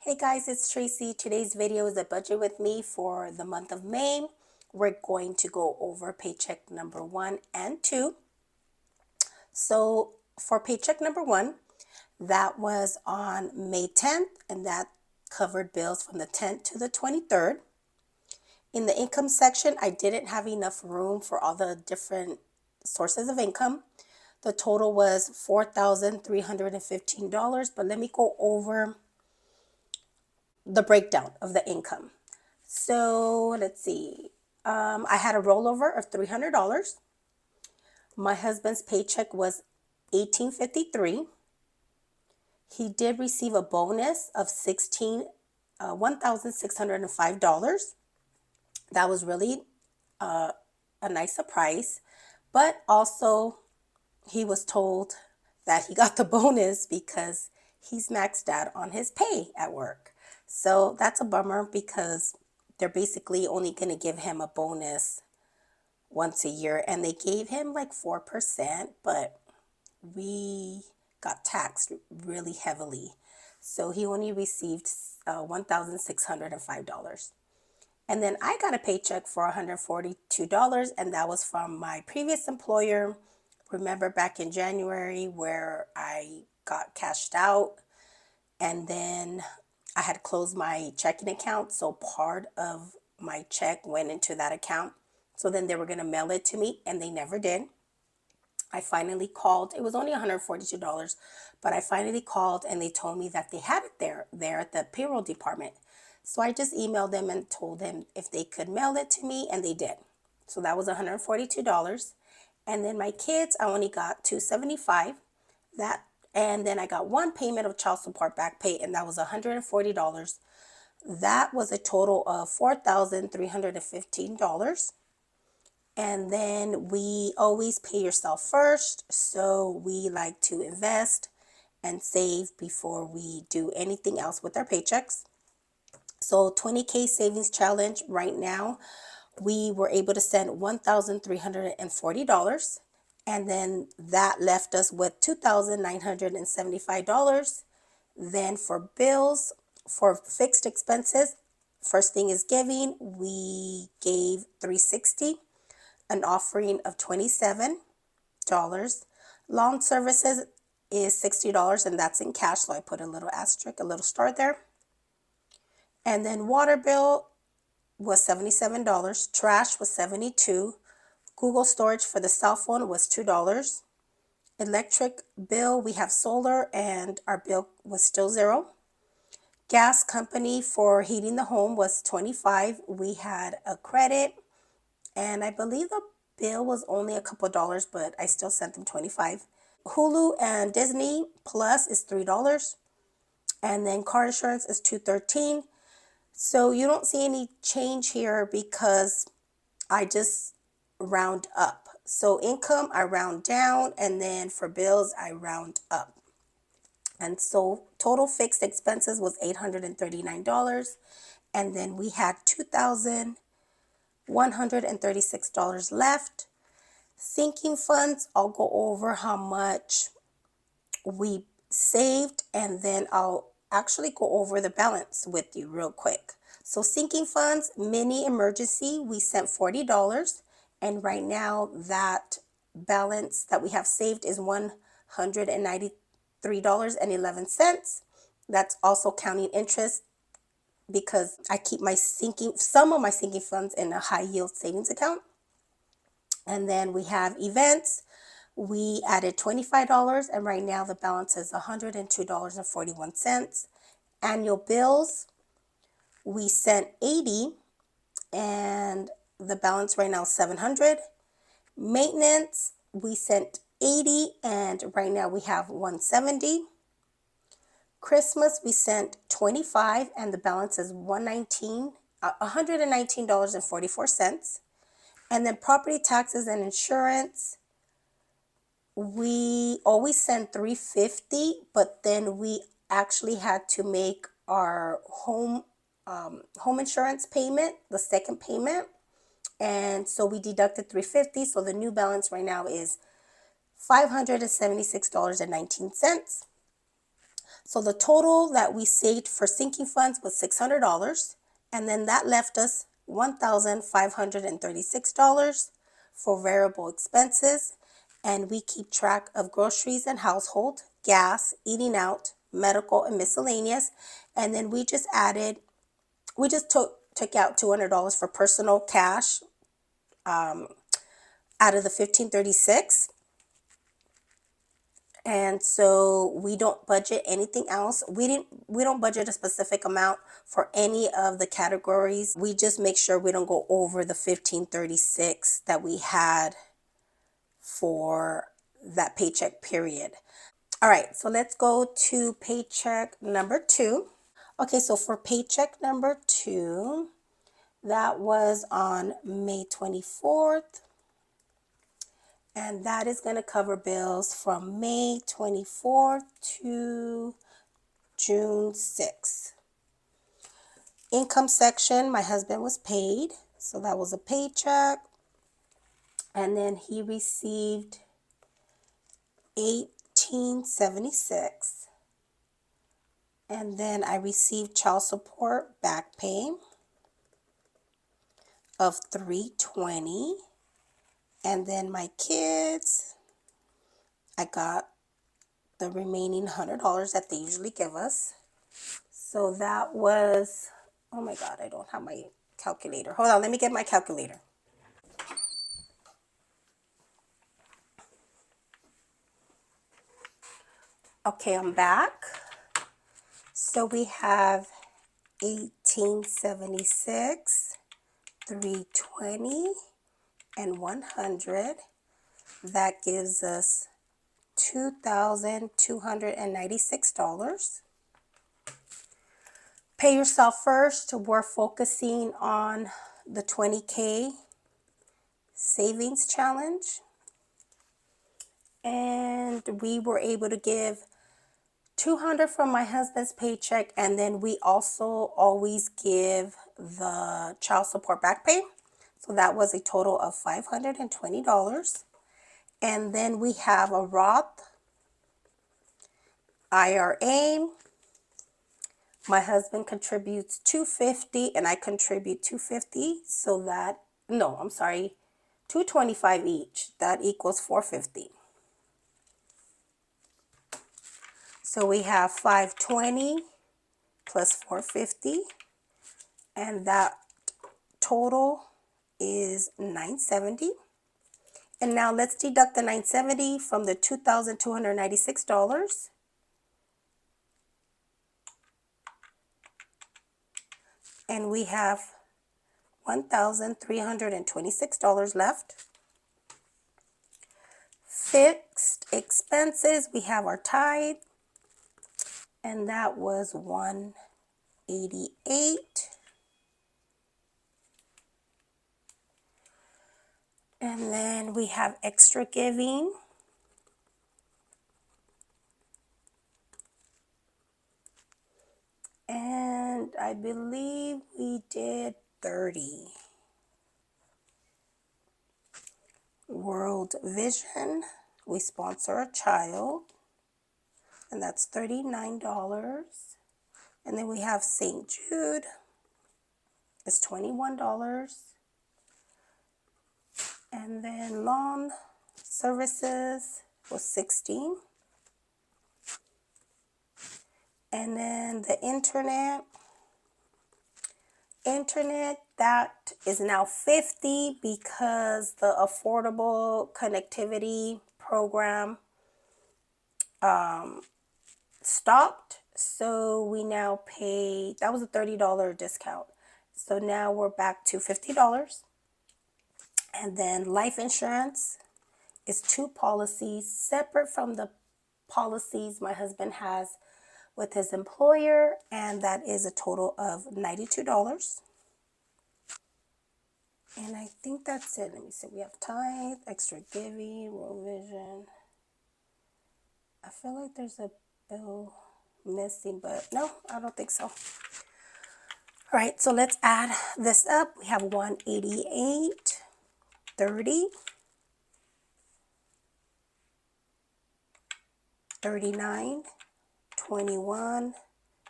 Hey guys, it's Tracy. Today's video is a budget with me for the month of May. We're going to go over paycheck number 1 and 2. So for paycheck number 1, that was on May 10th, and that covered bills from the 10th to the 23rd. In the income section, I didn't have enough room for all the different sources of income. The total was $4,315, but let me go over the breakdown of the income. So let's see. I had a rollover of $300. My husband's paycheck was $1,853. He did receive a bonus of $1,605. That was really a nice surprise. But also, he was told that he got the bonus because he's maxed out on his pay at work. So that's a bummer because they're basically only going to give him a bonus once a year, and they gave him like 4%, but we got taxed really heavily. So he only received $1,605. And then I got a paycheck for $142, and that was from my previous employer. Remember back in January where I got cashed out and then I had closed my checking account, so part of my check went into that account. So then they were going to mail it to me, and they never did. I finally called. It was only $142, but I finally called and they told me that they had it there at the payroll department. So I just emailed them and told them if they could mail it to me, and they did. So that was $142. And then my kids, I only got $275. And then I got one payment of child support back pay, and that was $140. That was a total of $4,315. And then we always pay yourself first. So we like to invest and save before we do anything else with our paychecks. So 20K savings challenge right now, we were able to send $1,340. And then that left us with $2,975. Then for bills, for fixed expenses, first thing is giving. We gave $360, an offering of $27. Lawn services is $60, and that's in cash, so I put a little asterisk, a little star there. And then water bill was $77. Trash was $72. Google storage for the cell phone was $2. Electric bill, we have solar, and our bill was still $0. Gas company for heating the home was $25. We had a credit, and I believe the bill was only a couple dollars, but I still sent them $25. Hulu and Disney Plus is $3. And then car insurance is $213. So you don't see any change here because I just round up. So income, I round down, and then for bills, I round up. And so total fixed expenses was $839. And then we had $2,136 left. Sinking funds, I'll go over how much we saved, and then I'll actually go over the balance with you real quick. So sinking funds, mini emergency, we sent $40. And right now that balance that we have saved is $193.11. That's also counting interest because I keep some of my sinking funds in a high yield savings account. And then we have events. We added $25, and right now the balance is $102.41. Annual bills, we sent $80, and the balance right now is $700. Maintenance, we sent $80, and right now we have $170. Christmas, we sent $25, and the balance is $119.44. And then property taxes and insurance, we always send $350, but then we actually had to make our home insurance payment, the second payment, and so we deducted $350. So the new balance right now is $576.19. So the total that we saved for sinking funds was $600, and then that left us $1,536 for variable expenses, and we keep track of groceries and household, gas, eating out, medical, and miscellaneous, and then we just took out $200 for personal cash out of the 1536. And so we don't budget anything else. We don't budget a specific amount for any of the categories. We just make sure we don't go over the 1536 that we had for that paycheck period. All right, so let's go to paycheck number 2. Okay, so for paycheck number 2, that was on May 24th. And that is going to cover bills from May 24th to June 6th. Income section, my husband was paid. So that was a paycheck. And then he received $18.76. And then I received child support back pay of $320. And then my kids, I got the remaining $100 that they usually give us. So that was, oh my God, I don't have my calculator. Hold on, let me get my calculator. Okay, I'm back. So we have 1876, 320, and 100. That gives us $2,296. Pay yourself first. We're focusing on the 20K savings challenge. And we were able to give $200 from my husband's paycheck, and then we also always give the child support back pay. So that was a total of $520. And then we have a Roth IRA. My husband contributes $250 and I contribute $250, so that, no, I'm sorry, $225 each. That equals $450. So we have $520 plus $450, and that total is $970. And now let's deduct the $970 from the $2,296. And we have $1,326 left. Fixed expenses, we have our tithe, and that was $188. And then we have extra giving. And I believe we did 30. World Vision, we sponsor a child, and that's $39. And then we have St. Jude, it's $21. And then lawn services was $16. And then the internet, that is now $50 because the affordable connectivity program stopped. So we now pay, that was a $30 discount. So now we're back to $50. And then life insurance is 2 policies separate from the policies my husband has with his employer, and that is a total of $92. And I think that's it. Let me see. We have tithe, extra giving, World Vision. I feel like there's a bill missing, but no, I don't think so. All right, so let's add this up. We have 188, 30, 39, 21,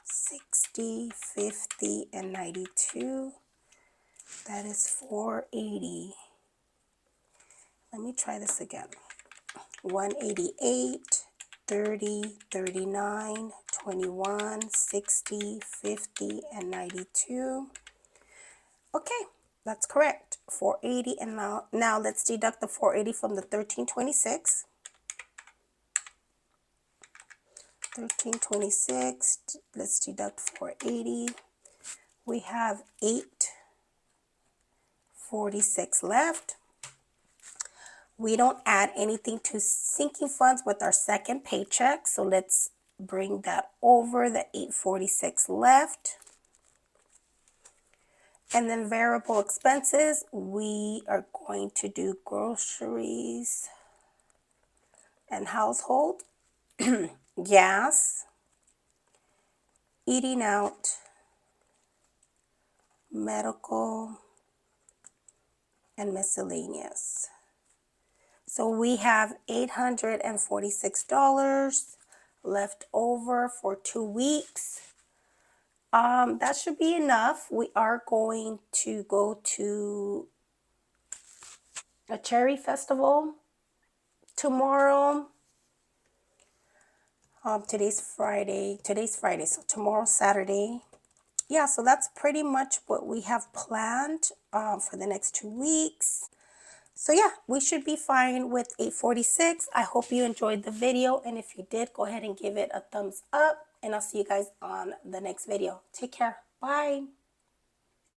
60, 50, and 92. That is 480. Let me try this again. 188, 30, 39, 21, 60, 50, and 92. Okay, that's correct. 480, and now let's deduct the 480 from the 1326. 1326, let's deduct 480. We have 846 left. We don't add anything to sinking funds with our second paycheck, so let's bring that over, the 846 left. And then variable expenses, we are going to do groceries and household, gas, eating out, medical, and miscellaneous. So we have $846 left over for 2 weeks. That should be enough. We are going to go to a cherry festival tomorrow. Today's Friday, so tomorrow's Saturday. Yeah, so that's pretty much what we have planned for the next 2 weeks. So yeah, we should be fine with 846. I hope you enjoyed the video, and if you did, go ahead and give it a thumbs up, and I'll see you guys on the next video. Take care. Bye.